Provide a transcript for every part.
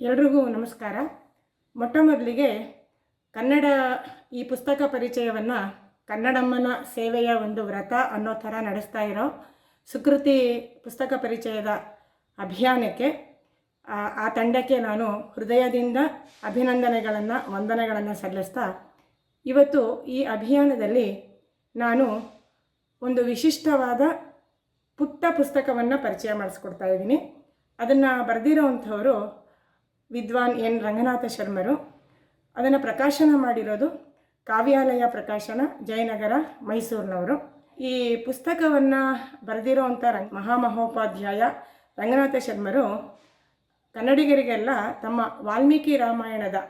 ಎಲ್ರಿಗೂ ನಮಸ್ಕಾರ. ಮೊಟ್ಟ ಮೊದಲಿಗೆ ಕನ್ನಡ ಈ ಪುಸ್ತಕ ಪರಿಚಯವನ್ನು ಕನ್ನಡಮ್ಮನ ಸೇವೆಯ ಒಂದು ವ್ರತ ಅನ್ನೋ ಥರ ನಡೆಸ್ತಾ ಇರೋ ಸುಕೃತಿ ಪುಸ್ತಕ ಪರಿಚಯದ ಅಭಿಯಾನಕ್ಕೆ ಆ ತಂಡಕ್ಕೆ ನಾನು ಹೃದಯದಿಂದ ಅಭಿನಂದನೆಗಳನ್ನು ವಂದನೆಗಳನ್ನು ಸಲ್ಲಿಸ್ತಾ, ಇವತ್ತು ಈ ಅಭಿಯಾನದಲ್ಲಿ ನಾನು ಒಂದು ವಿಶಿಷ್ಟವಾದ ಪುಟ್ಟ ಪುಸ್ತಕವನ್ನು ಪರಿಚಯ ಮಾಡಿಸ್ಕೊಡ್ತಾ ಇದ್ದೀನಿ. ಅದನ್ನು ಬರೆದಿರೋವಂಥವರು ವಿದ್ವಾನ್ ಎನ್ ರಂಗನಾಥ ಶರ್ಮರು. ಅದನ್ನು ಪ್ರಕಾಶನ ಮಾಡಿರೋದು ಕಾವ್ಯಾಲಯ ಪ್ರಕಾಶನ, ಜಯನಗರ, ಮೈಸೂರಿನವರು. ಈ ಪುಸ್ತಕವನ್ನು ಬರೆದಿರೋವಂಥ ಮಹಾಮಹೋಪಾಧ್ಯಾಯ ರಂಗನಾಥ ಶರ್ಮರು ಕನ್ನಡಿಗರಿಗೆಲ್ಲ ತಮ್ಮ ವಾಲ್ಮೀಕಿ ರಾಮಾಯಣದ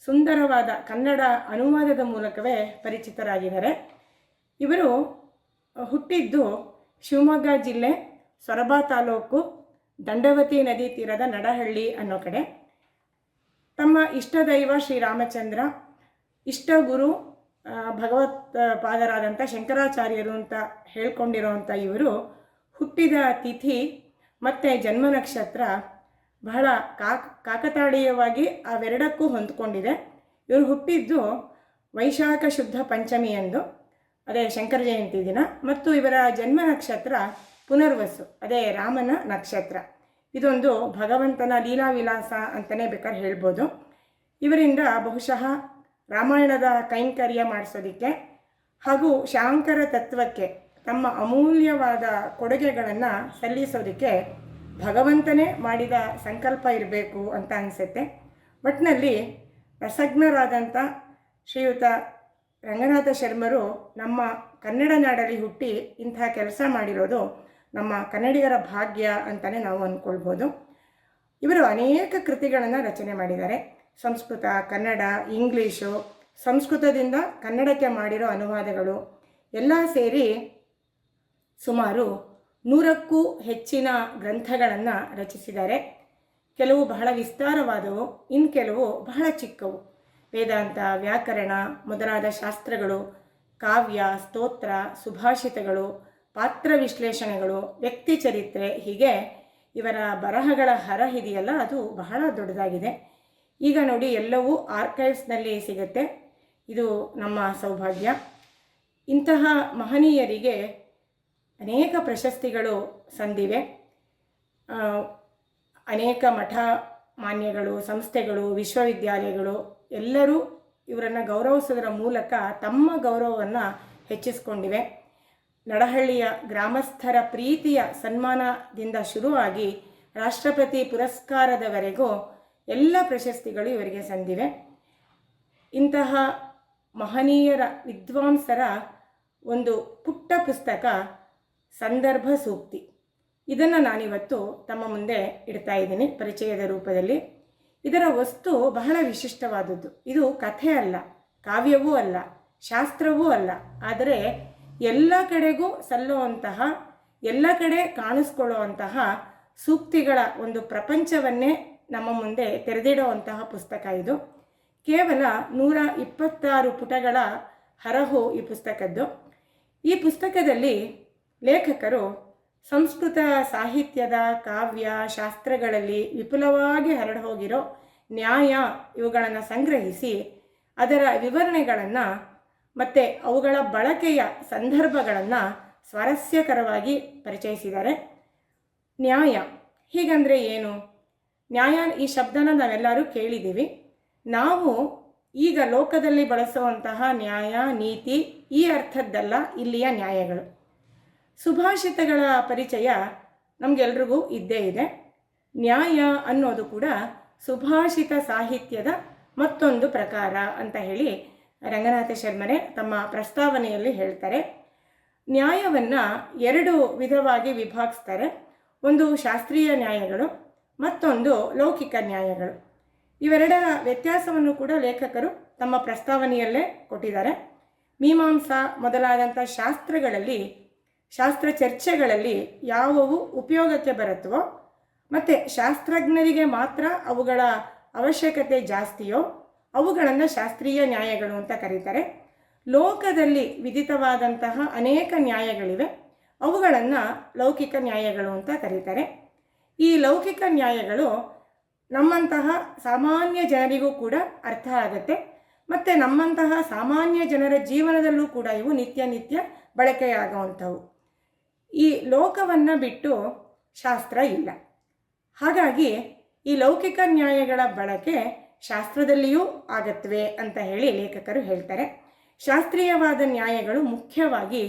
ಸುಂದರವಾದ ಕನ್ನಡ ಅನುವಾದದ ಮೂಲಕವೇ ಪರಿಚಿತರಾಗಿದ್ದಾರೆ. ಇವರು ಹುಟ್ಟಿದ್ದು ಶಿವಮೊಗ್ಗ ಜಿಲ್ಲೆ ಸೊರಬ ತಾಲೂಕು ದಂಡವತಿ ನದಿ ತೀರದ ನಡಹಳ್ಳಿ ಅನ್ನೋ ಕಡೆ. ತಮ್ಮ ಇಷ್ಟದೈವ ಶ್ರೀರಾಮಚಂದ್ರ, ಇಷ್ಟ ಗುರು ಭಗವತ್ ಪಾದರಾದಂಥ ಶಂಕರಾಚಾರ್ಯರು ಅಂತ ಹೇಳ್ಕೊಂಡಿರೋವಂಥ ಇವರು ಹುಟ್ಟಿದ ತಿಥಿ ಮತ್ತು ಜನ್ಮ ನಕ್ಷತ್ರ ಬಹಳ ಕಾಕತಾಳೀಯವಾಗಿ ಅವೆರಡಕ್ಕೂ ಹೊಂದ್ಕೊಂಡಿದೆ. ಇವರು ಹುಟ್ಟಿದ್ದು ವೈಶಾಖ ಶುದ್ಧ ಪಂಚಮಿಯಂದು, ಅದೇ ಶಂಕರ ಜಯಂತಿ ದಿನ, ಮತ್ತು ಇವರ ಜನ್ಮ ನಕ್ಷತ್ರ ಪುನರ್ವಸು, ಅದೇ ರಾಮನ ನಕ್ಷತ್ರ. ಇದೊಂದು ಭಗವಂತನ ಲೀಲಾವಿಲಾಸ ಅಂತಲೇ ಬೇಕಾದ್ರೆ ಹೇಳ್ಬೋದು. ಇವರಿಂದ ಬಹುಶಃ ರಾಮಾಯಣದ ಕೈಂಕರ್ಯ ಮಾಡಿಸೋದಕ್ಕೆ ಹಾಗೂ ಶಾಂಕರ ತತ್ವಕ್ಕೆ ತಮ್ಮ ಅಮೂಲ್ಯವಾದ ಕೊಡುಗೆಗಳನ್ನು ಸಲ್ಲಿಸೋದಕ್ಕೆ ಭಗವಂತನೇ ಮಾಡಿದ ಸಂಕಲ್ಪ ಇರಬೇಕು ಅಂತ ಅನಿಸುತ್ತೆ. ಒಟ್ಟಿನಲ್ಲಿ ರಸಜ್ಞರಾದಂಥ ಶ್ರೀಯುತ ರಂಗನಾಥ ಶರ್ಮರು ನಮ್ಮ ಕನ್ನಡ ನಾಡಲ್ಲಿ ಹುಟ್ಟಿ ಇಂಥ ಕೆಲಸ ಮಾಡಿರೋದು ನಮ್ಮ ಕನ್ನಡಿಗರ ಭಾಗ್ಯ ಅಂತಲೇ ನಾವು ಅಂದ್ಕೊಳ್ಬೋದು. ಇವರು ಅನೇಕ ಕೃತಿಗಳನ್ನು ರಚನೆ ಮಾಡಿದ್ದಾರೆ. ಸಂಸ್ಕೃತ, ಕನ್ನಡ, ಇಂಗ್ಲೀಷು, ಸಂಸ್ಕೃತದಿಂದ ಕನ್ನಡಕ್ಕೆ ಮಾಡಿರೋ ಅನುವಾದಗಳು ಎಲ್ಲ ಸೇರಿ ಸುಮಾರು 100ಕ್ಕೂ ಹೆಚ್ಚಿನ ಗ್ರಂಥಗಳನ್ನು ರಚಿಸಿದ್ದಾರೆ. ಕೆಲವು ಬಹಳ ವಿಸ್ತಾರವಾದವು, ಇನ್ನು ಕೆಲವು ಬಹಳ ಚಿಕ್ಕವು. ವೇದಾಂತ, ವ್ಯಾಕರಣ ಮೊದಲಾದ ಶಾಸ್ತ್ರಗಳು, ಕಾವ್ಯ, ಸ್ತೋತ್ರ, ಸುಭಾಷಿತಗಳು, ಪಾತ್ರ ವಿಶ್ಲೇಷಣೆಗಳು, ವ್ಯಕ್ತಿ ಚರಿತ್ರೆ, ಹೀಗೆ ಇವರ ಬರಹಗಳ ಹರಹಿದೆಯಲ್ಲ ಅದು ಬಹಳ ದೊಡ್ಡದಾಗಿದೆ. ಈಗ ನೋಡಿ, ಎಲ್ಲವೂ ಆರ್ಕೈವ್ಸ್ನಲ್ಲಿ ಸಿಗುತ್ತೆ. ಇದು ನಮ್ಮ ಸೌಭಾಗ್ಯ. ಇಂತಹ ಮಹನೀಯರಿಗೆ ಅನೇಕ ಪ್ರಶಸ್ತಿಗಳು ಸಂದಿವೆ. ಅನೇಕ ಮಠ ಮಾನ್ಯಗಳು, ಸಂಸ್ಥೆಗಳು, ವಿಶ್ವವಿದ್ಯಾಲಯಗಳು ಎಲ್ಲರೂ ಇವರನ್ನು ಗೌರವಿಸೋದರ ಮೂಲಕ ತಮ್ಮ ಗೌರವವನ್ನು ಹೆಚ್ಚಿಸಿಕೊಂಡಿವೆ. ನಡಹಳ್ಳಿಯ ಗ್ರಾಮಸ್ಥರ ಪ್ರೀತಿಯ ಸನ್ಮಾನದಿಂದ ಶುರುವಾಗಿ ರಾಷ್ಟ್ರಪತಿ ಪುರಸ್ಕಾರದವರೆಗೂ ಎಲ್ಲ ಪ್ರಶಸ್ತಿಗಳು ಇವರಿಗೆ ಸಂದಿವೆ. ಇಂತಹ ಮಹನೀಯರ ವಿದ್ವಾಂಸರ ಒಂದು ಪುಟ್ಟ ಪುಸ್ತಕ ಸಂದರ್ಭ ಸೂಕ್ತಿ. ಇದನ್ನು ನಾನಿವತ್ತು ತಮ್ಮ ಮುಂದೆ ಇಡ್ತಾ ಇದ್ದೀನಿ ಪರಿಚಯದ ರೂಪದಲ್ಲಿ. ಇದರ ವಸ್ತು ಬಹಳ ವಿಶಿಷ್ಟವಾದದ್ದು. ಇದು ಕಥೆ ಅಲ್ಲ, ಕಾವ್ಯವೂ ಅಲ್ಲ, ಶಾಸ್ತ್ರವೂ ಅಲ್ಲ, ಆದರೆ ಎಲ್ಲ ಕಡೆಗೂ ಸಲ್ಲುವಂತಹ, ಎಲ್ಲ ಕಡೆ ಕಾಣಿಸ್ಕೊಳ್ಳುವಂತಹ ಸೂಕ್ತಿಗಳ ಒಂದು ಪ್ರಪಂಚವನ್ನೇ ನಮ್ಮ ಮುಂದೆ ತೆರೆದಿಡುವಂತಹ ಪುಸ್ತಕ ಇದು. ಕೇವಲ 126 ಪುಟಗಳ ಹರಹು ಈ ಪುಸ್ತಕದ್ದು. ಈ ಪುಸ್ತಕದಲ್ಲಿ ಲೇಖಕರು ಸಂಸ್ಕೃತ ಸಾಹಿತ್ಯದ, ಕಾವ್ಯ, ಶಾಸ್ತ್ರಗಳಲ್ಲಿ ವಿಪುಲವಾಗಿ ಹರಡು ಹೋಗಿರೋ ನ್ಯಾಯ ಇವುಗಳನ್ನು ಸಂಗ್ರಹಿಸಿ ಅದರ ವಿವರಣೆಗಳನ್ನು ಮತ್ತು ಅವುಗಳ ಬಳಕೆಯ ಸಂದರ್ಭಗಳನ್ನು ಸ್ವಾರಸ್ಯಕರವಾಗಿ ಪರಿಚಯಿಸಿದ್ದಾರೆ. ನ್ಯಾಯ ಹೀಗಂದರೆ ಏನು? ನ್ಯಾಯ ಈ ಶಬ್ದನ ನಾವೆಲ್ಲರೂ ಕೇಳಿದ್ದೀವಿ. ನಾವು ಈಗ ಲೋಕದಲ್ಲಿ ಬಳಸುವಂತಹ ನ್ಯಾಯ, ನೀತಿ ಈ ಅರ್ಥದ್ದಲ್ಲ ಇಲ್ಲಿಯ ನ್ಯಾಯಗಳು. ಸುಭಾಷಿತಗಳ ಪರಿಚಯ ನಮಗೆಲ್ರಿಗೂ ಇದ್ದೇ ಇದೆ. ನ್ಯಾಯ ಅನ್ನೋದು ಕೂಡ ಸುಭಾಷಿತ ಸಾಹಿತ್ಯದ ಮತ್ತೊಂದು ಪ್ರಕಾರ ಅಂತ ಹೇಳಿ ರಂಗನಾಥ ಶರ್ಮರೇ ತಮ್ಮ ಪ್ರಸ್ತಾವನೆಯಲ್ಲಿ ಹೇಳ್ತಾರೆ. ನ್ಯಾಯವನ್ನು 2 ವಿಧವಾಗಿ ವಿಭಾಗಿಸ್ತಾರೆ. ಒಂದು ಶಾಸ್ತ್ರೀಯ ನ್ಯಾಯಗಳು, ಮತ್ತೊಂದು ಲೌಕಿಕ ನ್ಯಾಯಗಳು. ಇವೆರಡರ ವ್ಯತ್ಯಾಸವನ್ನು ಕೂಡ ಲೇಖಕರು ತಮ್ಮ ಪ್ರಸ್ತಾವನೆಯಲ್ಲೇ ಕೊಟ್ಟಿದ್ದಾರೆ. ಮೀಮಾಂಸಾ ಮೊದಲಾದಂಥ ಶಾಸ್ತ್ರಗಳಲ್ಲಿ, ಶಾಸ್ತ್ರ ಚರ್ಚೆಗಳಲ್ಲಿ ಯಾವುವು ಉಪಯೋಗಕ್ಕೆ ಬರುತ್ತವೋ ಮತ್ತು ಶಾಸ್ತ್ರಜ್ಞರಿಗೆ ಮಾತ್ರ ಅವುಗಳ ಅವಶ್ಯಕತೆ ಜಾಸ್ತಿಯೋ ಅವುಗಳನ್ನು ಶಾಸ್ತ್ರೀಯ ನ್ಯಾಯಗಳು ಅಂತ ಕರೀತಾರೆ. ಲೋಕದಲ್ಲಿ ವಿಧಿತವಾದಂತಹ ಅನೇಕ ನ್ಯಾಯಗಳಿವೆ, ಅವುಗಳನ್ನು ಲೌಕಿಕ ನ್ಯಾಯಗಳು ಅಂತ ಕರೀತಾರೆ. ಈ ಲೌಕಿಕ ನ್ಯಾಯಗಳು ನಮ್ಮಂತಹ ಸಾಮಾನ್ಯ ಜನರಿಗೂ ಕೂಡ ಅರ್ಥ ಆಗುತ್ತೆ. ಮತ್ತು ನಮ್ಮಂತಹ ಸಾಮಾನ್ಯ ಜನರ ಜೀವನದಲ್ಲೂ ಕೂಡ ಇವು ನಿತ್ಯ ನಿತ್ಯ ಬಳಕೆಯಾಗುವಂಥವು. ಈ ಲೋಕವನ್ನು ಬಿಟ್ಟು ಶಾಸ್ತ್ರ ಇಲ್ಲ. ಹಾಗಾಗಿ ಈ ಲೌಕಿಕ ನ್ಯಾಯಗಳ ಬಳಕೆ ಶಾಸ್ತ್ರದಲ್ಲಿಯೂ ಆಗತ್ವೆ ಅಂತ ಹೇಳಿ ಲೇಖಕರು ಹೇಳ್ತಾರೆ. ಶಾಸ್ತ್ರೀಯವಾದ ನ್ಯಾಯಗಳು ಮುಖ್ಯವಾಗಿ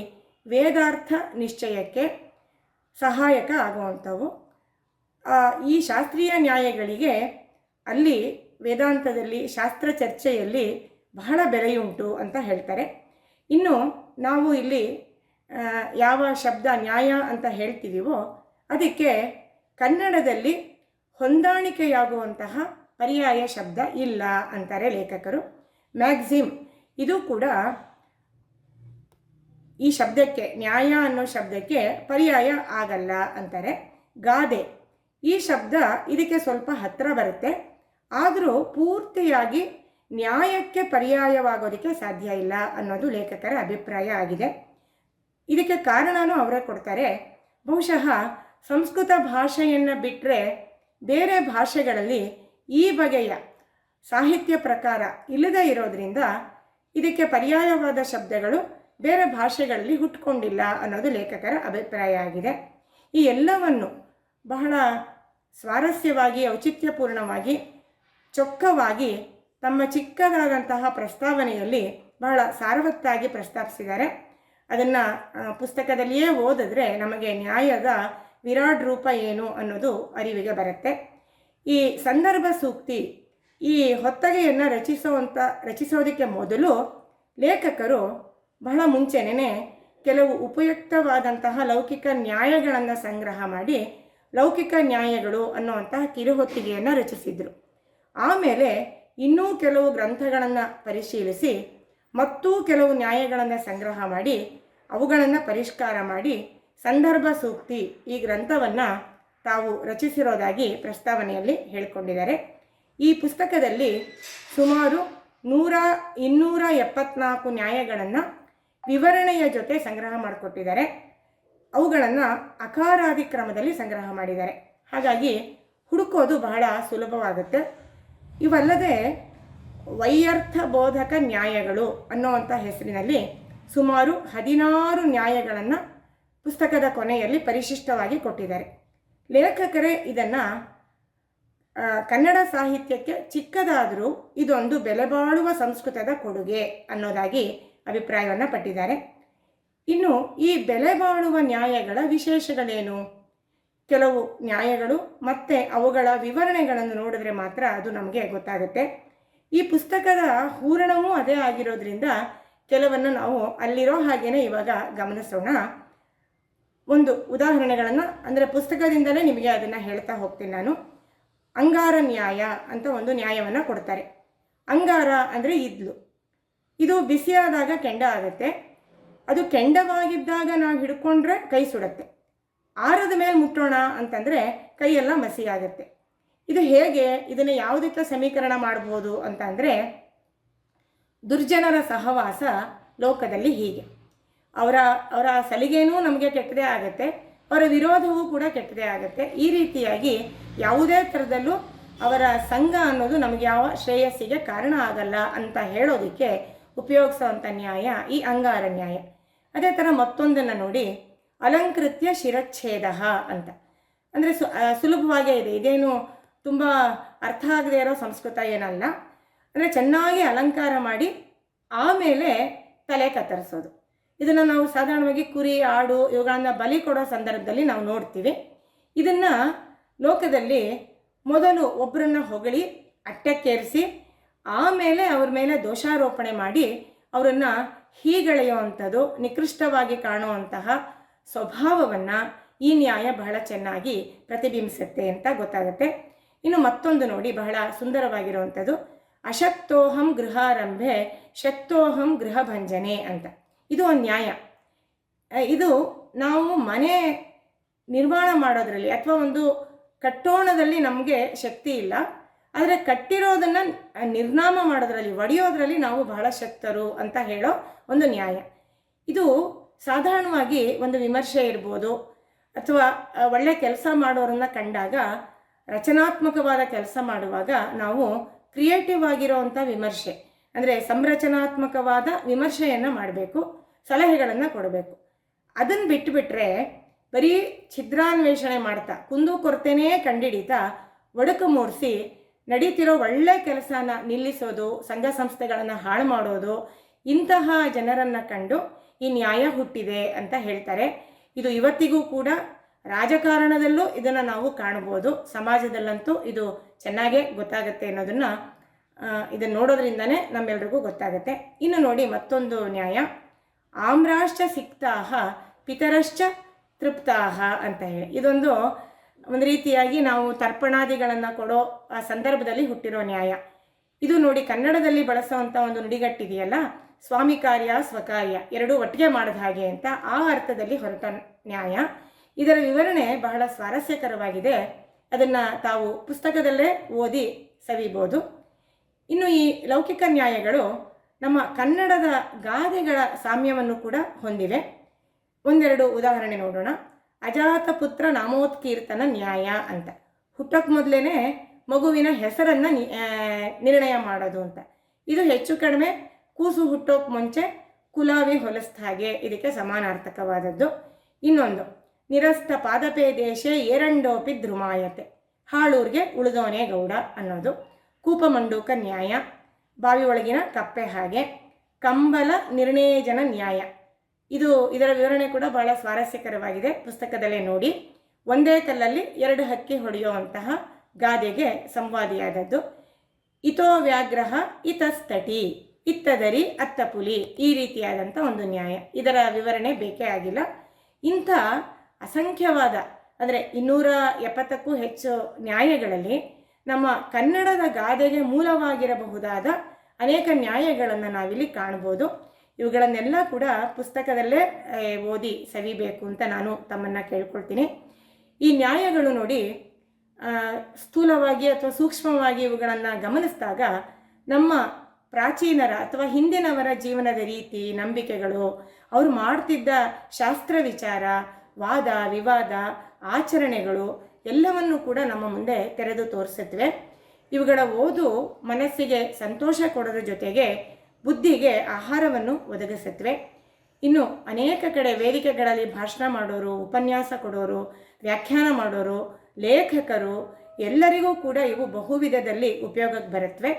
ವೇದಾರ್ಥ ನಿಶ್ಚಯಕ್ಕೆ ಸಹಾಯಕ ಆಗುವಂಥವು. ಈ ಶಾಸ್ತ್ರೀಯ ನ್ಯಾಯಗಳಿಗೆ ಅಲ್ಲಿ ವೇದಾಂತದಲ್ಲಿ ಶಾಸ್ತ್ರ ಚರ್ಚೆಯಲ್ಲಿ ಬಹಳ ಬೆಲೆಯುಂಟು ಅಂತ ಹೇಳ್ತಾರೆ. ಇನ್ನು ನಾವು ಇಲ್ಲಿ ಯಾವ ಶಬ್ದ ನ್ಯಾಯ ಅಂತ ಹೇಳ್ತೀವೋ ಅದಕ್ಕೆ ಕನ್ನಡದಲ್ಲಿ ಹೊಂದಾಣಿಕೆಯಾಗುವಂತಹ ಪರ್ಯಾಯ ಶಬ್ದ ಇಲ್ಲ ಅಂತಾರೆ ಲೇಖಕರು. ಮ್ಯಾಕ್ಸಿಮ್ ಇದು ಕೂಡ ಈ ಶಬ್ದಕ್ಕೆ, ನ್ಯಾಯ ಅನ್ನೋ ಶಬ್ದಕ್ಕೆ ಪರ್ಯಾಯ ಆಗಲ್ಲ ಅಂತಾರೆ. ಗಾದೆ ಈ ಶಬ್ದ ಇದಕ್ಕೆ ಸ್ವಲ್ಪ ಹತ್ತಿರ ಬರುತ್ತೆ, ಆದರೂ ಪೂರ್ತಿಯಾಗಿ ನ್ಯಾಯಕ್ಕೆ ಪರ್ಯಾಯವಾಗೋದಕ್ಕೆ ಸಾಧ್ಯ ಇಲ್ಲ ಅನ್ನೋದು ಲೇಖಕರ ಅಭಿಪ್ರಾಯ ಆಗಿದೆ. ಇದಕ್ಕೆ ಕಾರಣನೂ ಅವರೇ ಕೊಡ್ತಾರೆ. ಬಹುಶಃ ಸಂಸ್ಕೃತ ಭಾಷೆಯನ್ನು ಬಿಟ್ಟರೆ ಬೇರೆ ಭಾಷೆಗಳಲ್ಲಿ ಈ ಬಗೆಯ ಸಾಹಿತ್ಯ ಪ್ರಕಾರ ಇಲ್ಲದೇ ಇರೋದರಿಂದ ಇದಕ್ಕೆ ಪರ್ಯಾಯವಾದ ಶಬ್ದಗಳು ಬೇರೆ ಭಾಷೆಗಳಲ್ಲಿ ಹುಟ್ಟುಕೊಂಡಿಲ್ಲ ಅನ್ನೋದು ಲೇಖಕರ ಅಭಿಪ್ರಾಯ ಆಗಿದೆ. ಈ ಎಲ್ಲವನ್ನು ಬಹಳ ಸ್ವಾರಸ್ಯವಾಗಿ, ಔಚಿತ್ಯಪೂರ್ಣವಾಗಿ, ಚೊಕ್ಕವಾಗಿ ತಮ್ಮ ಚಿಕ್ಕದಾದಂತಹ ಪ್ರಸ್ತಾವನೆಯಲ್ಲಿ ಬಹಳ ಸಾರವತ್ತಾಗಿ ಪ್ರಸ್ತಾಪಿಸಿದ್ದಾರೆ. ಅದನ್ನು ಪುಸ್ತಕದಲ್ಲಿಯೇ ಓದಿದ್ರೆ ನಮಗೆ ನ್ಯಾಯದ ವಿರಾಟ್ ರೂಪ ಏನು ಅನ್ನೋದು ಅರಿವಿಗೆ ಬರುತ್ತೆ. ಈ ಸಂದರ್ಭ ಸೂಕ್ತಿ ಈ ಹೊತ್ತಗೆಯನ್ನು ರಚಿಸೋದಕ್ಕೆ ಮೊದಲು ಲೇಖಕರು ಬಹಳ ಮುಂಚೆನೇ ಕೆಲವು ಉಪಯುಕ್ತವಾದಂತಹ ಲೌಕಿಕ ನ್ಯಾಯಗಳನ್ನು ಸಂಗ್ರಹ ಮಾಡಿ ಲೌಕಿಕ ನ್ಯಾಯಗಳು ಅನ್ನುವಂತಹ ಕಿರುಹೊತ್ತಿಗೆಯನ್ನು ರಚಿಸಿದರು. ಆಮೇಲೆ ಇನ್ನೂ ಕೆಲವು ಗ್ರಂಥಗಳನ್ನು ಪರಿಶೀಲಿಸಿ ಮತ್ತೂ ಕೆಲವು ನ್ಯಾಯಗಳನ್ನು ಸಂಗ್ರಹ ಮಾಡಿ ಅವುಗಳನ್ನು ಪರಿಷ್ಕಾರ ಮಾಡಿ ಸಂದರ್ಭ ಸೂಕ್ತಿ ಈ ಗ್ರಂಥವನ್ನು ತಾವು ರಚಿಸಿರೋದಾಗಿ ಪ್ರಸ್ತಾವನೆಯಲ್ಲಿ ಹೇಳಿಕೊಂಡಿದ್ದಾರೆ. ಈ ಪುಸ್ತಕದಲ್ಲಿ ಸುಮಾರು 274 ನ್ಯಾಯಗಳನ್ನು ವಿವರಣೆಯ ಜೊತೆ ಸಂಗ್ರಹ ಮಾಡಿಕೊಟ್ಟಿದ್ದಾರೆ. ಅವುಗಳನ್ನು ಅಕಾರಾದಿ ಕ್ರಮದಲ್ಲಿ ಸಂಗ್ರಹ ಮಾಡಿದ್ದಾರೆ. ಹಾಗಾಗಿ ಹುಡುಕೋದು ಬಹಳ ಸುಲಭವಾಗುತ್ತೆ. ಇವಲ್ಲದೆ ವೈಯರ್ಥ ಬೋಧಕ ನ್ಯಾಯಗಳು ಅನ್ನುವಂಥ ಹೆಸರಿನಲ್ಲಿ ಸುಮಾರು 16 ನ್ಯಾಯಗಳನ್ನು ಪುಸ್ತಕದ ಕೊನೆಯಲ್ಲಿ ಪರಿಶಿಷ್ಟವಾಗಿ ಕೊಟ್ಟಿದ್ದಾರೆ. ಲೇಖಕರೇ ಇದನ್ನು ಕನ್ನಡ ಸಾಹಿತ್ಯಕ್ಕೆ ಚಿಕ್ಕದಾದರೂ ಇದೊಂದು ಬೆಲೆಬಾಳುವ ಸಂಸ್ಕೃತದ ಕೊಡುಗೆ ಅನ್ನೋದಾಗಿ ಅಭಿಪ್ರಾಯವನ್ನು ಪಟ್ಟಿದ್ದಾರೆ. ಇನ್ನು ಈ ಬೆಲೆಬಾಳುವ ನ್ಯಾಯಗಳ ವಿಶೇಷಗಳೇನು? ಕೆಲವು ನ್ಯಾಯಗಳು ಮತ್ತು ಅವುಗಳ ವಿವರಣೆಗಳನ್ನು ನೋಡಿದ್ರೆ ಮಾತ್ರ ಅದು ನಮಗೆ ಗೊತ್ತಾಗುತ್ತೆ. ಈ ಪುಸ್ತಕದ ಹೂರಣವೂ ಅದೇ ಆಗಿರೋದ್ರಿಂದ ಕೆಲವನ್ನು ನಾವು ಅಲ್ಲಿರೋ ಹಾಗೇ ಇವಾಗ ಗಮನಿಸೋಣ. ಒಂದು ಉದಾಹರಣೆಗಳನ್ನು, ಅಂದರೆ ಪುಸ್ತಕದಿಂದಲೇ ನಿಮಗೆ ಅದನ್ನು ಹೇಳ್ತಾ ಹೋಗ್ತೀನಿ ನಾನು. ಅಂಗಾರ ನ್ಯಾಯ ಅಂತ ಒಂದು ನ್ಯಾಯವನ್ನು ಕೊಡ್ತಾರೆ. ಅಂಗಾರ ಅಂದರೆ ಇದ್ಲು. ಇದು ಬಿಸಿಯಾದಾಗ ಕೆಂಡ ಆಗುತ್ತೆ. ಅದು ಕೆಂಡವಾಗಿದ್ದಾಗ ನಾವು ಹಿಡ್ಕೊಂಡ್ರೆ ಕೈ ಸುಡುತ್ತೆ. ಆರದ ಮೇಲೆ ಮುಟ್ಟೋಣ ಅಂತಂದರೆ ಕೈಯೆಲ್ಲ ಮಸಿಯಾಗುತ್ತೆ. ಇದು ಹೇಗೆ? ಇದನ್ನು ಯಾವುದಕ್ಕೆ ಸಮೀಕರಣ ಮಾಡ್ಬೋದು ಅಂತಂದರೆ, ದುರ್ಜನರ ಸಹವಾಸ ಲೋಕದಲ್ಲಿ ಹೀಗೆ. ಅವರ ಸಲಿಗೆನೂ ನಮಗೆ ಕೆಟ್ಟದೇ ಆಗುತ್ತೆ, ಅವರ ವಿರೋಧವೂ ಕೂಡ ಕೆಟ್ಟದೇ ಆಗುತ್ತೆ. ಈ ರೀತಿಯಾಗಿ ಯಾವುದೇ ಥರದಲ್ಲೂ ಅವರ ಸಂಘ ಅನ್ನೋದು ನಮಗೆ ಯಾವ ಶ್ರೇಯಸ್ಸಿಗೆ ಕಾರಣ ಆಗಲ್ಲ ಅಂತ ಹೇಳೋದಕ್ಕೆ ಉಪಯೋಗಿಸೋವಂಥ ನ್ಯಾಯ ಈ ಅಂಗಾರ ನ್ಯಾಯ. ಅದೇ ಥರ ಮತ್ತೊಂದನ್ನು ನೋಡಿ, ಅಲಂಕೃತ್ಯ ಶಿರಚ್ಛೇದ ಅಂತ. ಅಂದರೆ ಸುಲಭವಾಗೇ ಇದೆ, ಇದೇನು ತುಂಬ ಅರ್ಥ ಆಗದೆ ಇರೋ ಸಂಸ್ಕೃತ ಏನಲ್ಲ. ಅಂದರೆ ಚೆನ್ನಾಗಿ ಅಲಂಕಾರ ಮಾಡಿ ಆಮೇಲೆ ತಲೆ ಕತ್ತರಿಸೋದು. ಇದನ್ನು ನಾವು ಸಾಧಾರಣವಾಗಿ ಕುರಿ, ಆಡು ಇವುಗಳನ್ನು ಬಲಿ ಕೊಡೋ ಸಂದರ್ಭದಲ್ಲಿ ನಾವು ನೋಡ್ತೀವಿ. ಇದನ್ನು ಲೋಕದಲ್ಲಿ ಮೊದಲು ಒಬ್ಬರನ್ನು ಹೊಗಳಿ ಅಟ್ಟಕ್ಕೇರಿಸಿ ಆಮೇಲೆ ಅವ್ರ ಮೇಲೆ ದೋಷಾರೋಪಣೆ ಮಾಡಿ ಅವರನ್ನು ಹೀಗಳೆಯುವಂಥದ್ದು, ನಿಕೃಷ್ಟವಾಗಿ ಕಾಣುವಂತಹ ಸ್ವಭಾವವನ್ನು ಈ ನ್ಯಾಯ ಬಹಳ ಚೆನ್ನಾಗಿ ಪ್ರತಿಬಿಂಬಿಸುತ್ತೆ ಅಂತ ಗೊತ್ತಾಗುತ್ತೆ. ಇನ್ನು ಮತ್ತೊಂದು ನೋಡಿ, ಬಹಳ ಸುಂದರವಾಗಿರುವಂಥದ್ದು, ಅಶಕ್ತೋಹಂ ಗೃಹಾರಂಭೆ ಶಕ್ತೋಹಂ ಗೃಹ ಭಂಜನೆ ಅಂತ. ಇದು ಒಂದು ನ್ಯಾಯ. ಇದು ನಾವು ಮನೆ ನಿರ್ಮಾಣ ಮಾಡೋದರಲ್ಲಿ ಅಥವಾ ಒಂದು ಕಟ್ಟೋಣದಲ್ಲಿ ನಮಗೆ ಶಕ್ತಿ ಇಲ್ಲ, ಆದರೆ ಕಟ್ಟಿರೋದನ್ನು ನಿರ್ನಾಮ ಮಾಡೋದರಲ್ಲಿ, ಒಡೆಯೋದ್ರಲ್ಲಿ ನಾವು ಬಹಳ ಶಕ್ತರು ಅಂತ ಹೇಳೋ ಒಂದು ನ್ಯಾಯ. ಇದು ಸಾಧಾರಣವಾಗಿ ಒಂದು ವಿಮರ್ಶೆ ಇರ್ಬೋದು ಅಥವಾ ಒಳ್ಳೆ ಕೆಲಸ ಮಾಡೋರನ್ನ ಕಂಡಾಗ ರಚನಾತ್ಮಕವಾದ ಕೆಲಸ ಮಾಡುವಾಗ ನಾವು ಕ್ರಿಯೇಟಿವ್ ಆಗಿರೋವಂಥ ವಿಮರ್ಶೆ ಅಂದರೆ ಸಂರಚನಾತ್ಮಕವಾದ ವಿಮರ್ಶೆಯನ್ನು ಮಾಡಬೇಕು, ಸಲಹೆಗಳನ್ನು ಕೊಡಬೇಕು. ಅದನ್ನು ಬಿಟ್ಟುಬಿಟ್ರೆ ಬರೀ ಛಿದ್ರಾನ್ವೇಷಣೆ ಮಾಡ್ತಾ ಕುಂದು ಕೊರತೆನೇ ಕಂಡಿಡಿತಾ ಒಡಕು ಮೂಡಿಸಿ ನಡೀತಿರೋ ಒಳ್ಳೆ ಕೆಲಸನ ನಿಲ್ಲಿಸೋದು, ಸಂಘ ಸಂಸ್ಥೆಗಳನ್ನು ಹಾಳು ಮಾಡೋದು, ಇಂತಹ ಜನರನ್ನು ಕಂಡು ಈ ನ್ಯಾಯ ಹುಟ್ಟಿದೆ ಅಂತ ಹೇಳ್ತಾರೆ. ಇದು ಇವತ್ತಿಗೂ ಕೂಡ ರಾಜಕಾರಣದಲ್ಲೂ ಇದನ್ನು ನಾವು ಕಾಣ್ಬೋದು, ಸಮಾಜದಲ್ಲಂತೂ ಇದು ಚೆನ್ನಾಗೇ ಗೊತ್ತಾಗುತ್ತೆ ಅನ್ನೋದನ್ನು ಇದನ್ನು ನೋಡೋದ್ರಿಂದನೇ ನಮ್ಮೆಲ್ರಿಗೂ ಗೊತ್ತಾಗುತ್ತೆ. ಇನ್ನು ನೋಡಿ ಮತ್ತೊಂದು ನ್ಯಾಯ, ಆಮ್ರಾಶ್ಚ ಸಿಕ್ತಾಹ ಪಿತರಶ್ಚ ತೃಪ್ತಾಹ ಅಂತ ಹೇಳಿ. ಇದೊಂದು ಒಂದು ರೀತಿಯಾಗಿ ನಾವು ತರ್ಪಣಾದಿಗಳನ್ನು ಕೊಡೋ ಆ ಸಂದರ್ಭದಲ್ಲಿ ಹುಟ್ಟಿರೋ ನ್ಯಾಯ. ಇದು ನೋಡಿ ಕನ್ನಡದಲ್ಲಿ ಬಳಸೋವಂಥ ಒಂದು ನುಡಿಗಟ್ಟಿದೆಯಲ್ಲ, ಸ್ವಾಮಿ ಕಾರ್ಯ ಸ್ವಕಾರ್ಯ ಎರಡೂ ಒಟ್ಟಿಗೆ ಮಾಡಿದ ಹಾಗೆ ಅಂತ, ಆ ಅರ್ಥದಲ್ಲಿ ಹೊರಟ ನ್ಯಾಯ. ಇದರ ವಿವರಣೆ ಬಹಳ ಸ್ವಾರಸ್ಯಕರವಾಗಿದೆ, ಅದನ್ನು ತಾವು ಪುಸ್ತಕದಲ್ಲೇ ಓದಿ ಸವಿಬೋದು. ಇನ್ನು ಈ ಲೌಕಿಕ ನ್ಯಾಯಗಳು ನಮ್ಮ ಕನ್ನಡದ ಗಾದೆಗಳ ಸಾಮ್ಯವನ್ನು ಕೂಡ ಹೊಂದಿವೆ. ಒಂದೆರಡು ಉದಾಹರಣೆ ನೋಡೋಣ. ಅಜಾತಪುತ್ರ ನಾಮೋತ್ಕೀರ್ತನ ನ್ಯಾಯ ಅಂತ, ಹುಟ್ಟಕ್ಕೆ ಮೊದಲೇ ಮಗುವಿನ ಹೆಸರನ್ನು ನಿರ್ಣಯ ಮಾಡೋದು ಅಂತ. ಇದು ಹೆಚ್ಚು ಕಡಿಮೆ ಕೂಸು ಹುಟ್ಟೋಕೆ ಮುಂಚೆ ಕುಲಾವಿ ಹೊಲಿಸ್ದ ಹಾಗೆ, ಇದಕ್ಕೆ ಸಮಾನಾರ್ಥಕವಾದದ್ದು. ಇನ್ನೊಂದು, ನಿರಸ್ತ ಪಾದಪೇ ದೇಶೇ ಏರಂಡೋಪಿ ಧ್ರುಮಾಯತೆ, ಹಾಳೂರಿಗೆ ಉಳಿದವನೇ ಗೌಡ ಅನ್ನೋದು. ಕೂಪಮಂಡೂಕ ನ್ಯಾಯ, ಬಾವಿ ಒಳಗಿನ ಕಪ್ಪೆ ಹಾಗೆ. ಕಂಬಲ ನಿರ್ಣಯಜನ ನ್ಯಾಯ, ಇದರ ವಿವರಣೆ ಕೂಡ ಬಹಳ ಸ್ವಾರಸ್ಯಕರವಾಗಿದೆ, ಪುಸ್ತಕದಲ್ಲೇ ನೋಡಿ. ಒಂದೇ ಕಲ್ಲಲ್ಲಿ ಎರಡು ಹಕ್ಕಿ ಹೊಡೆಯುವಂತಹ ಗಾದೆಗೆ ಸಂವಾದಿಯಾದದ್ದು. ಇತೋ ವ್ಯಾಗ್ರಹ ಇತಸ್ತಟಿ, ಇತ್ತದರಿ ಅತ್ತ ಪುಲಿ, ಈ ರೀತಿಯಾದಂಥ ಒಂದು ನ್ಯಾಯ. ಇದರ ವಿವರಣೆ ಬೇಕೇ ಆಗಿಲ್ಲ. ಇಂಥ ಅಸಂಖ್ಯವಾದ ಅಂದರೆ 270ಕ್ಕೂ ಹೆಚ್ಚು ನ್ಯಾಯಗಳಲ್ಲಿ ನಮ್ಮ ಕನ್ನಡದ ಗಾದೆಗೆ ಮೂಲವಾಗಿರಬಹುದಾದ ಅನೇಕ ನ್ಯಾಯಗಳನ್ನು ನಾವಿಲ್ಲಿ ಕಾಣ್ಬೋದು. ಇವುಗಳನ್ನೆಲ್ಲ ಕೂಡ ಪುಸ್ತಕದಲ್ಲೇ ಓದಿ ಸವಿಬೇಕು ಅಂತ ನಾನು ತಮ್ಮನ್ನು ಕೇಳ್ಕೊಳ್ತೀನಿ. ಈ ನ್ಯಾಯಗಳು ನೋಡಿ ಸ್ಥೂಲವಾಗಿ ಅಥವಾ ಸೂಕ್ಷ್ಮವಾಗಿ ಇವುಗಳನ್ನು ಗಮನಿಸಿದಾಗ ನಮ್ಮ ಪ್ರಾಚೀನರ ಅಥವಾ ಹಿಂದಿನವರ ಜೀವನದ ರೀತಿ, ನಂಬಿಕೆಗಳು, ಅವರು ಮಾಡ್ತಿದ್ದ ಶಾಸ್ತ್ರ ವಿಚಾರ, ವಾದ ವಿವಾದ, ಆಚರಣೆಗಳು ಎಲ್ಲವನ್ನೂ ಕೂಡ ನಮ್ಮ ಮುಂದೆ ತೆರೆದು ತೋರಿಸುತ್ತವೆ. ಇವುಗಳ ಓದು ಮನಸ್ಸಿಗೆ ಸಂತೋಷ ಕೊಡೋದ್ರ ಜೊತೆಗೆ ಬುದ್ಧಿಗೆ ಆಹಾರವನ್ನು ಒದಗಿಸುತ್ತವೆ. ಇನ್ನು ಅನೇಕ ಕಡೆ ವೇದಿಕೆಗಳಲ್ಲಿ ಭಾಷಣ ಮಾಡೋರು, ಉಪನ್ಯಾಸ ಕೊಡೋರು, ವ್ಯಾಖ್ಯಾನ ಮಾಡೋರು, ಲೇಖಕರು ಎಲ್ಲರಿಗೂ ಕೂಡ ಇವು ಬಹುವಿಧದಲ್ಲಿ ಉಪಯೋಗಕ್ಕೆ ಬರುತ್ತವೆ.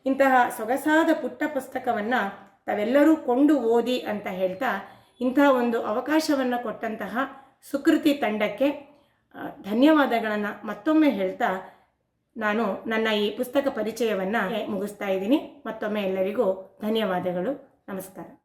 ಇಂತಹ ಸೊಗಸಾದ ಪುಟ್ಟ ಪುಸ್ತಕವನ್ನು ತಾವೆಲ್ಲರೂ ಕೊಂಡು ಓದಿ ಅಂತ ಹೇಳ್ತಾ, ಇಂತಹ ಒಂದು ಅವಕಾಶವನ್ನು ಕೊಟ್ಟಂತಹ ಸುಕೃತಿ ತಂಡಕ್ಕೆ ಧನ್ಯವಾದಗಳನ್ನು ಮತ್ತೊಮ್ಮೆ ಹೇಳ್ತಾ ನಾನು ನನ್ನ ಈ ಪುಸ್ತಕ ಪರಿಚಯವನ್ನು ಮುಗಿಸ್ತಾ ಇದ್ದೀನಿ. ಮತ್ತೊಮ್ಮೆ ಎಲ್ಲರಿಗೂ ಧನ್ಯವಾದಗಳು. ನಮಸ್ಕಾರ.